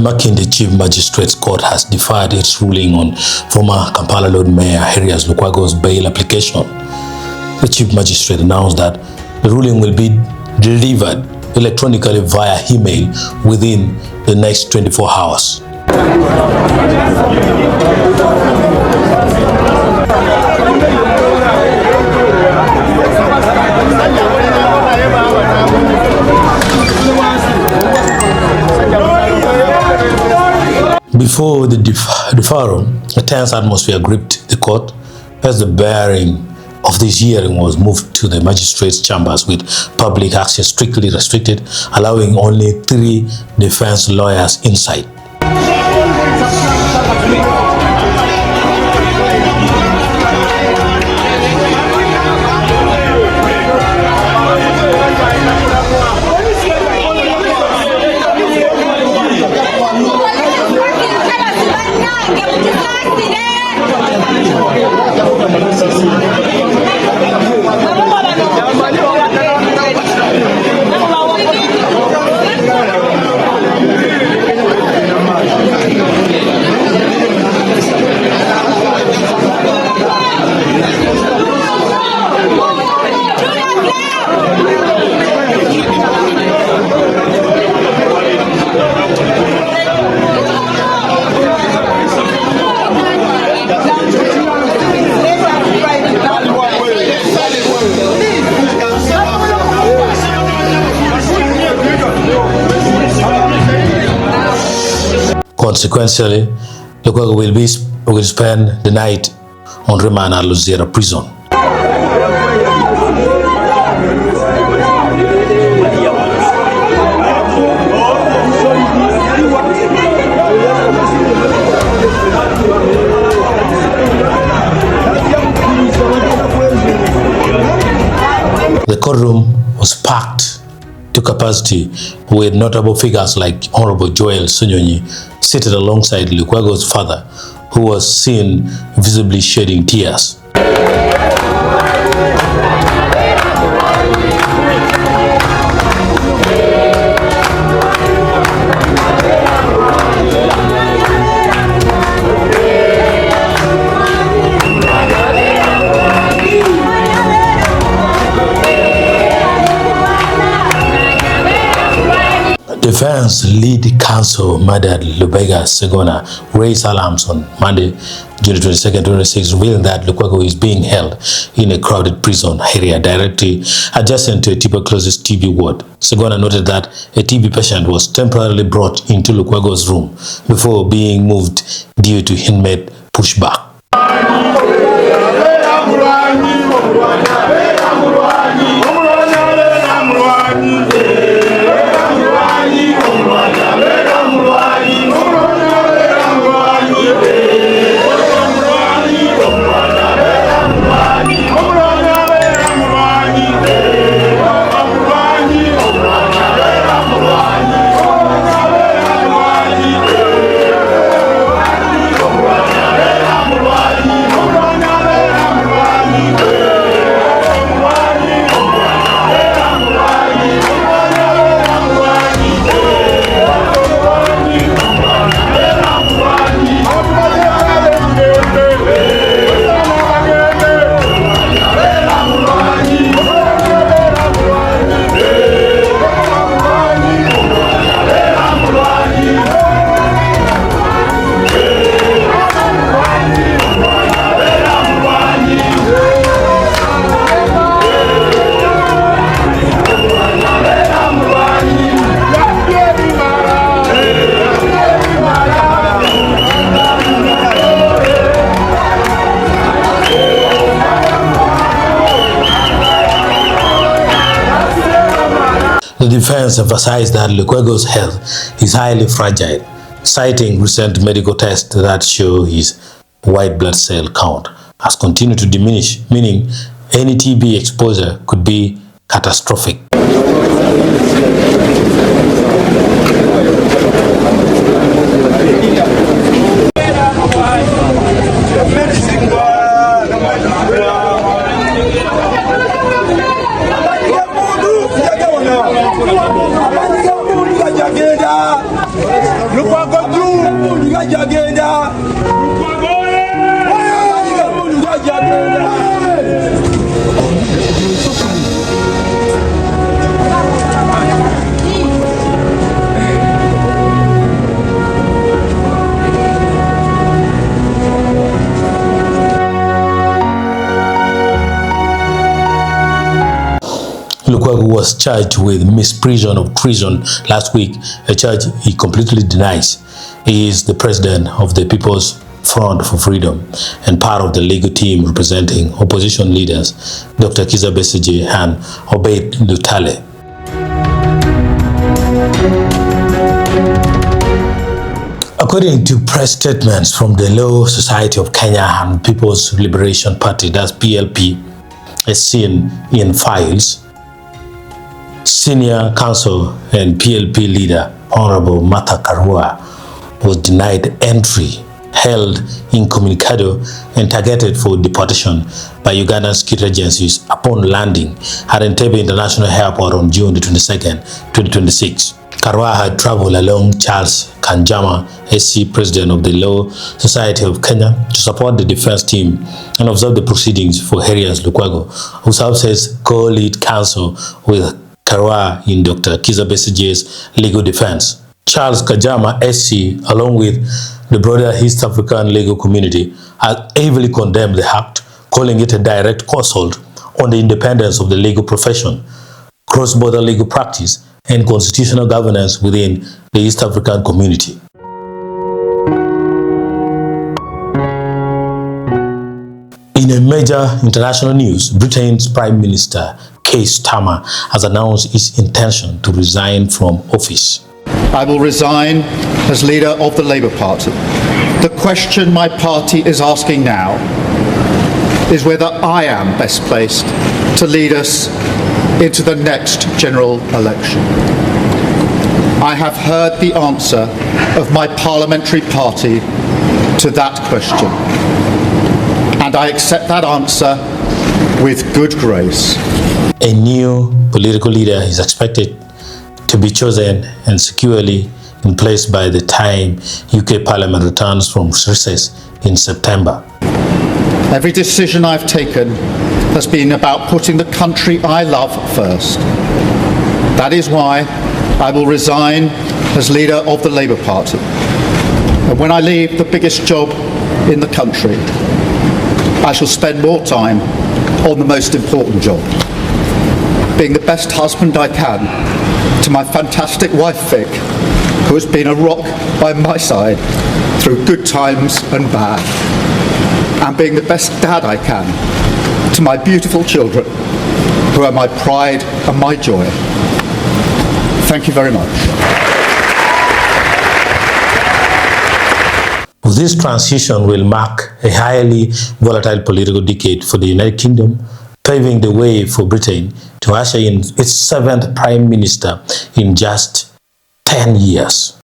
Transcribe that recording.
Makinde Chief Magistrates Court has deferred its ruling on former Kampala Lord Mayor Erias Lukwago's bail application. The Chief Magistrate announced that the ruling will be delivered electronically via email within the next 24 hours. Before the deferral, a tense atmosphere gripped the court as the bearing of this hearing was moved to the magistrates' chambers with public access strictly restricted, allowing only 3 defense lawyers inside. Consequently, Lukwago will spend the night on remand at Luzera prison. The courtroom was packed to capacity with notable figures like Honorable Joel Sunyonyi seated alongside Lukwago's father, who was seen visibly shedding tears. Defense lead counsel Madad Lubega Segona raised alarms on Monday, June 22, 2026, revealing that Lukwago is being held in a crowded prison area directly adjacent to a tuberculosis TB ward. Segona noted that a TB patient was temporarily brought into Lukwago's room before being moved due to inmate pushback. The defense emphasized that Lukwago's health is highly fragile, citing recent medical tests that show his white blood cell count has continued to diminish, meaning any TB exposure could be catastrophic. Lukwago Lukwago was charged with misprision of treason last week, a charge he completely denies. He is the president of the People's Front for Freedom and part of the legal team representing opposition leaders Dr. Kizza Besigye and Obeid Lutale. According to press statements from the Law Society of Kenya and People's Liberation Party, that's PLP, as seen in files, Senior Counsel and PLP leader Honorable Martha Karua was denied entry, held incommunicado, and targeted for deportation by Ugandan security agencies upon landing at Entebbe International Airport on June 22, 2026. Karua had traveled along Charles Kanjama, SC President of the Law Society of Kenya, to support the defense team and observe the proceedings for Erias Lukwago, who serves as co-lead counsel with Karua in Dr. Kizza Besigye's legal defense. Charles Kanjama, SC, along with the broader East African legal community, has heavily condemned the act, calling it a direct assault on the independence of the legal profession, cross-border legal practice, and constitutional governance within the East African community. In a major international news, Britain's Prime Minister Keir Starmer has announced his intention to resign from office. I will resign as leader of the Labour Party. The question my party is asking now is whether I am best placed to lead us into the next general election. I have heard the answer of my parliamentary party to that question, and I accept that answer with good grace. A new political leader is expected to be chosen and securely in place by the time UK Parliament returns from recess in September. Every decision I've taken has been about putting the country I love first. That is why I will resign as leader of the Labour Party. And when I leave the biggest job in the country, I shall spend more time on the most important job, being the best husband I can to my fantastic wife Vic, who has been a rock by my side through good times and bad, and being the best dad I can to my beautiful children, who are my pride and my joy. Thank you very much. This transition will mark a highly volatile political decade for the United Kingdom, paving the way for Britain to usher in its 7th Prime Minister in just 10 years.